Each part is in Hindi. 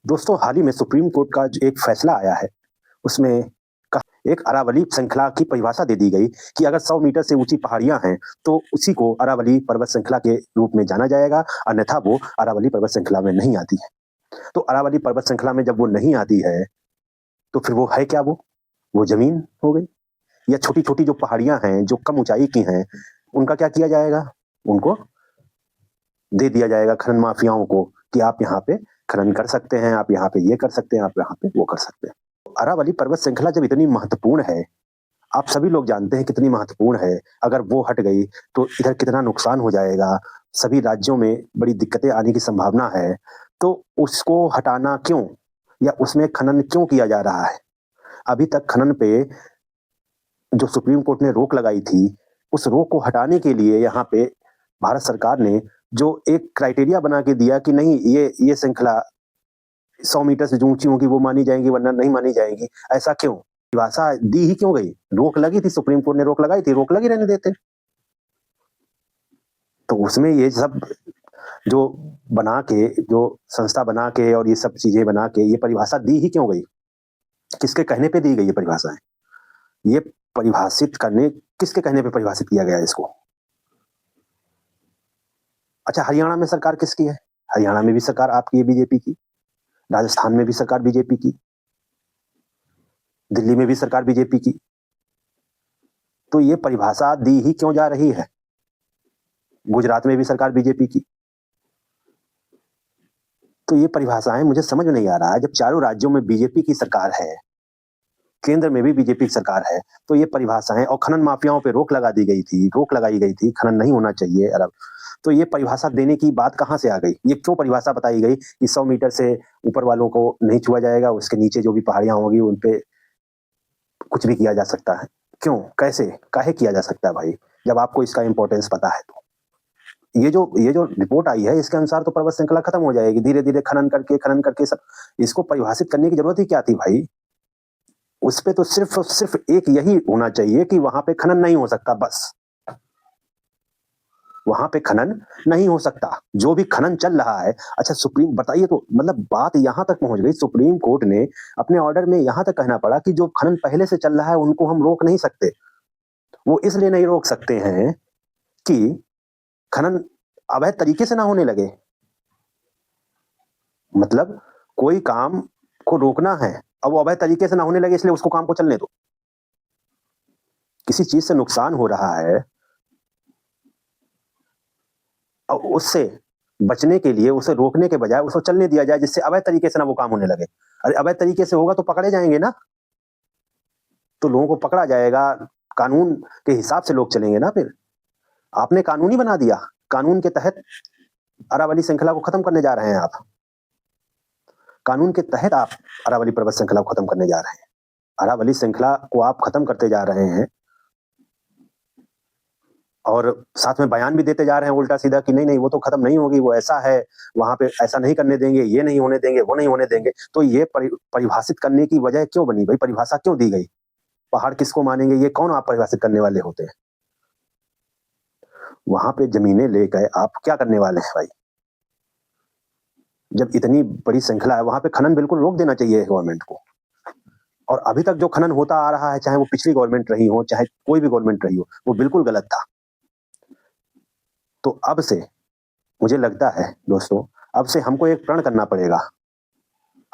दोस्तों, हाल ही में सुप्रीम कोर्ट का जो एक फैसला आया है, उसमें एक अरावली श्रृंखला की परिभाषा दे दी गई कि अगर 100 मीटर से ऊंची पहाड़ियां हैं, तो उसी को अरावली पर्वत श्रृंखला के रूप में जाना जाएगा, अन्यथा वो अरावली पर्वत श्रृंखला में नहीं आती है। तो अरावली पर्वत श्रृंखला में जब वो नहीं आती है, तो फिर वो है क्या वो जमीन हो गई या छोटी-छोटी जो पहाड़ियां हैं, जो कम ऊंचाई की हैं, उनका क्या किया जाएगा? उनको दे दिया जाएगा खनन माफियाओं को कि आप यहाँ पे खनन कर सकते हैं, आप यहाँ पे ये कर सकते हैं, आप यहाँ पे वो कर सकते हैं। अरावली पर्वत श्रृंखला जब इतनी महत्वपूर्ण है, आप सभी लोग जानते हैं कितनी महत्वपूर्ण है, अगर वो हट गई तो इधर कितना नुकसान हो जाएगा, सभी राज्यों में बड़ी दिक्कतें आने की संभावना है, तो उसको हटाना क्यों? या उसमें खनन क्यों किया जा रहा है? अभी तक खनन पे जो सुप्रीम कोर्ट ने रोक लगाई थी, उस रोक को हटाने के लिए यहाँ पे भारत सरकार ने जो एक क्राइटेरिया बना के दिया कि नहीं ये श्रृंखला 100 मीटर से जो ऊँची होगी वो मानी जाएँगी वरना नहीं मानी जाएँगी। ऐसा क्यों? परिभाषा दी ही क्यों गई? रोक लगी थी, सुप्रीम कोर्ट ने रोक लगाई थी, रोक लगी रहने देते। तो उसमें ये सब जो बना के, जो संस्था बना के और ये सब चीज़ें बना के ये परिभाषा दी ही क्यों गई? किसके कहने पे दी गई ये परिभाषाएँ? ये परिभाषित करने किसके कहने पे परिभाषित किया गया है इसको? अच्छा, हरियाणा में सरकार किसकी है? हरियाणा में भी सरकार आपकी है बीजेपी की, राजस्थान में भी सरकार बीजेपी की, दिल्ली में भी सरकार बीजेपी की। तो ये परिभाषा दी ही क्यों जा रही है? गुजरात में भी सरकार बीजेपी की। तो ये परिभाषाएँ मुझे समझ में नहीं आ रहा है, जब चारों राज्यों में बीजेपी की सरकार है, केंद्र में भी बीजेपी की सरकार है, तो ये परिभाषाएँ और खनन माफियाओं पे रोक लगाई गई थी, खनन नहीं होना चाहिए अरब। तो ये परिभाषा देने की बात कहाँ से आ गई? ये क्यों परिभाषा बताई गई कि 100 मीटर से ऊपर वालों को नहीं छुआ जाएगा, उसके नीचे जो भी पहाड़ियाँ होंगी उन पे कुछ भी किया जा सकता है। क्यों? कैसे? काहे किया जा सकता है भाई? जब आपको इसका इम्पोर्टेंस पता है तो। ये जो रिपोर्ट आई है इसके अनुसार तो पर्वत श्रृंखला खत्म हो जाएगी। धीरे-धीरे खनन करके सब इसको परिभाषित करने की ज़रूरत ही क्या थी भाई? उस पे तो सिर्फ़ और सिर्फ़ एक यही होना चाहिए कि वहाँ पे खनन नहीं हो सकता बस। वहाँ पे खनन नहीं हो सकता। जो भी खनन चल रहा है, अच्छा सुप्रीम बताइए तो मतलब बात यहाँ तक पहुँच गई, सुप्रीम कोर्ट ने अपने ऑर्डर में यहाँ तक कहना पड़ा कि जो खनन पहले से चल रहा है उनको हम रोक नहीं सकते। वो इसलिए नहीं रोक सकते हैं कि खनन अवैध तरीके से ना होने लगे। मतलब कोई काम को रोकना है, अब वो अवैध तरीके से ना होने लगे इसलिए उसको काम को चलने दो। किसी चीज़ से नुकसान हो रहा है उससे बचने के लिए उसे रोकने के बजाय उसको चलने दिया जाए जिससे अवैध तरीके से ना वो काम होने लगे। अरे अवैध तरीके से होगा तो पकड़े जाएँगे ना, तो लोगों को पकड़ा जाएगा, कानून के हिसाब से लोग चलेंगे ना फिर। आपने कानून ही बना दिया, कानून के तहत अरावली श्रृंखला को खत्म करने जा रहे हैं आप। कानून के तहत आप अरावली पर्वत श्रृंखला को खत्म करने जा रहे हैं। अरावली श्रृंखला को आप खत्म करते जा रहे हैं और साथ में बयान भी देते जा रहे हैं उल्टा-सीधा कि नहीं, नहीं वो तो खत्म नहीं होगी, वो ऐसा है, वहाँ पे ऐसा नहीं करने देंगे, ये नहीं होने देंगे, वो नहीं होने देंगे। तो ये परिभाषित करने की वजह क्यों बनी भई? परिभाषा क्यों दी गई? पहाड़ किसको मानेंगे, ये कौन आप परिभाषित करने वाले होते हैं? वहाँ पे ज़मीनें ले गए आप क्या करने वाले हैं भाई? जब इतनी बड़ी श्रृंखला है, वहाँ पे खनन बिल्कुल रोक देना चाहिए गवर्नमेंट को। और अभी तक जो खनन होता आ रहा है, चाहे वो पिछली गवर्नमेंट रही हो, चाहे कोई भी गवर्नमेंट रही हो, वो बिल्कुल गलत था। तो अब से मुझे लगता है दोस्तों, अब से हमको एक प्रण करना पड़ेगा।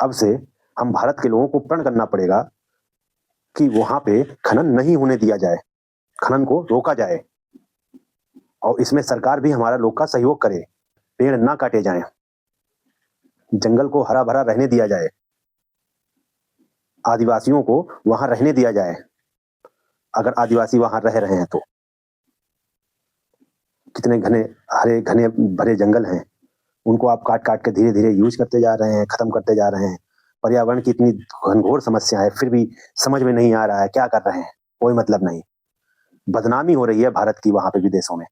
अब से हम भारत के लोगों को प्रण करना पड़ेगा कि वहाँ पे खनन नहीं होने दिया जाए, खनन को रोका जाए और इसमें सरकार भी हमारा लोग का सहयोग करे, पेड़ ना काटे जाएँ, जंगल को हरा-भरा रहने दिया जाए, आदिवासियों को वहाँ रहने दिया जाए, अगर आदिवासी वहाँ रह रहे हैं तो। कितने घने भरे जंगल हैं, उनको आप काट-काट के धीरे-धीरे यूज़ करते जा रहे हैं, खत्म करते जा रहे हैं। पर्यावरण की इतनी घनघोर समस्या है, फिर भी समझ में नहीं आ रहा है, क्या कर रहे हैं? कोई मतलब नहीं। बदनामी हो रही है भारत की वहाँ पे विदेशों में,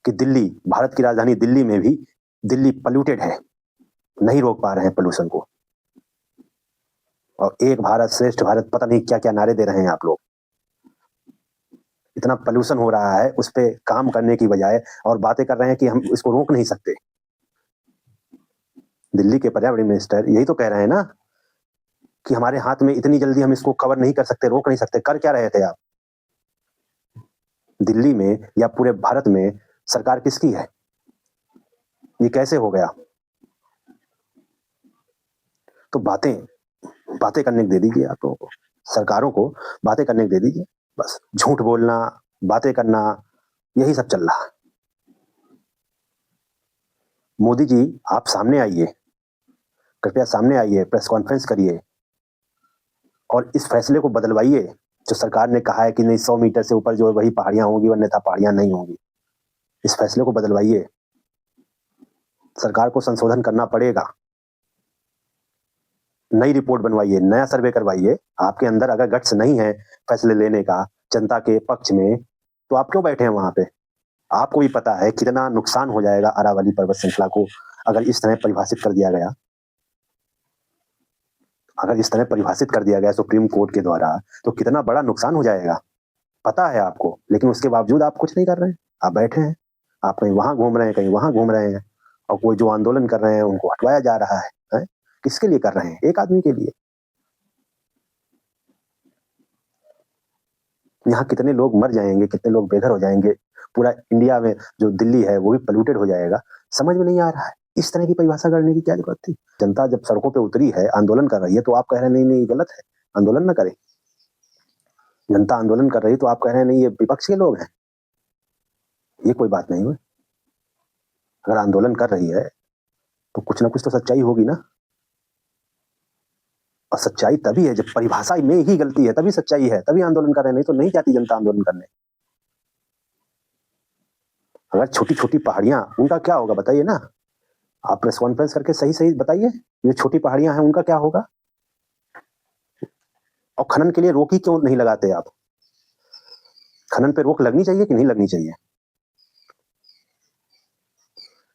कि दिल्ली, भारत की राजधानी दिल्ली में भी दिल्ली पॉल्यूटेड है, नहीं रोक पा रहे हैं पॉल्यूशन को। और एक भारत श्रेष्ठ भारत पता नहीं क्या-क्या नारे दे रहे हैं आप लोग। इतना पॉल्यूशन हो रहा है, उस पे काम करने की बजाय और बातें कर रहे हैं कि हम इसको रोक नहीं सकते। दिल्ली के पर्यावरण मिनिस्टर यही तो कह रहे हैं ना कि हमारे हाथ में इतनी जल्दी हम इसको कवर नहीं कर सकते, रोक नहीं सकते। कर क्या रहे थे आप? दिल्ली में या पूरे भारत में सरकार किसकी है? ये कैसे हो गया? तो बातें बातें करने को दे दीजिए आप लोगों को, सरकारों को बातें करने को दे दीजिए। बस झूठ बोलना, बातें करना, यही सब चल रहा है। मोदी जी, आप सामने आइए, कृपया सामने आइए, प्रेस कॉन्फ्रेंस करिए और इस फैसले को बदलवाइए जो सरकार ने कहा है कि नहीं 100 मीटर से ऊपर जो है वही पहाड़ियां होंगी, अन्यथा पहाड़ियां नहीं होंगी। इस फैसले को बदलवाइए। सरकार को संशोधन करना पड़ेगा। नई रिपोर्ट बनवाइए, नया सर्वे करवाइए। आपके अंदर अगर गट्स नहीं है फैसले लेने का जनता के पक्ष में, तो आप क्यों बैठे हैं वहां पे? आपको भी पता है कितना नुकसान हो जाएगा अरावली पर्वत श्रृंखला को अगर इस तरह परिभाषित कर दिया गया। अगर इस तरह परिभाषित कर दिया गया सुप्रीम कोर्ट के द्वारा, तो कितना बड़ा नुकसान हो जाएगा पता है आपको। लेकिन उसके बावजूद आप कुछ नहीं कर रहे हैं, आप बैठे हैं। आप कहीं वहां घूम रहे हैं, कहीं वहां घूम रहे हैं, और कोई जो आंदोलन कर रहे हैं उनको हटवाया जा रहा है? किसके लिए कर रहे हैं? एक आदमी के लिए। यहाँ कितने लोग मर जाएंगे, कितने लोग बेघर हो जाएंगे। पूरा इंडिया में जो दिल्ली है वो भी पोल्यूटेड हो जाएगा। समझ में नहीं आ रहा है। इस तरह की परिभाषा करने की क्या जरूरत थी? जनता जब सड़कों पे उतरी है, आंदोलन कर रही है, तो आप कह रहे हैं नहीं नहीं गलत है, आंदोलन न करे। जनता आंदोलन कर रही है तो आप कह रहे हैं नहीं ये विपक्ष के लोग हैं। ये कोई बात नहीं हुई। अगर आंदोलन कर रही है तो कुछ ना कुछ तो सच्चाई होगी ना। और सच्चाई तभी है जब परिभाषा में ही गलती है, तभी सच्चाई है, तभी आंदोलन कर रहे हैं, नहीं तो नहीं जाती जनता आंदोलन करने। अगर छोटी छोटी पहाड़ियां, उनका क्या होगा बताइए ना। आप प्रेस कॉन्फ्रेंस करके सही सही बताइए, ये छोटी पहाड़ियां हैं उनका क्या होगा। और खनन के लिए रोक ही क्यों नहीं लगाते आप? खनन पे रोक लगनी चाहिए कि नहीं लगनी चाहिए?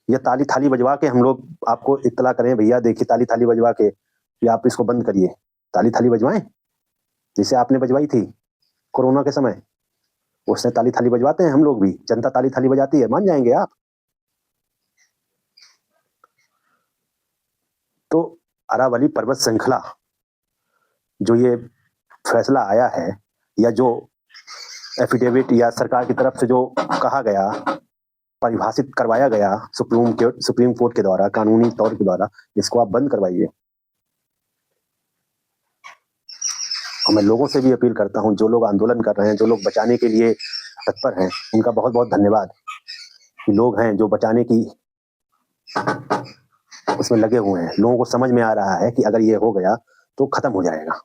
या ताली थाली बजवा के हम लोग आपको इत्तला करें, भैया देखिए ताली थाली बजवा के कि आप इसको बंद करिए। ताली थाली बजवाएं जैसे आपने बजवाई थी कोरोना के समय। उसने ताली थाली बजवाते हैं हम लोग भी, जनता ताली थाली बजाती है, मान जाएंगे आप? तो अरावली पर्वत श्रृंखला जो ये फैसला आया है, या जो एफिडेविट या सरकार की तरफ से जो कहा गया, परिभाषित करवाया गया सुप्रीम कोर्ट के द्वारा, कानूनी तौर के द्वारा, इसको आप बंद करवाइए। और मैं लोगों से भी अपील करता हूं, जो लोग आंदोलन कर रहे हैं, जो लोग बचाने के लिए तत्पर हैं, उनका बहुत बहुत धन्यवाद। कि लोग हैं जो बचाने की उसमें लगे हुए हैं। लोगों को समझ में आ रहा है कि अगर ये हो गया तो खत्म हो जाएगा।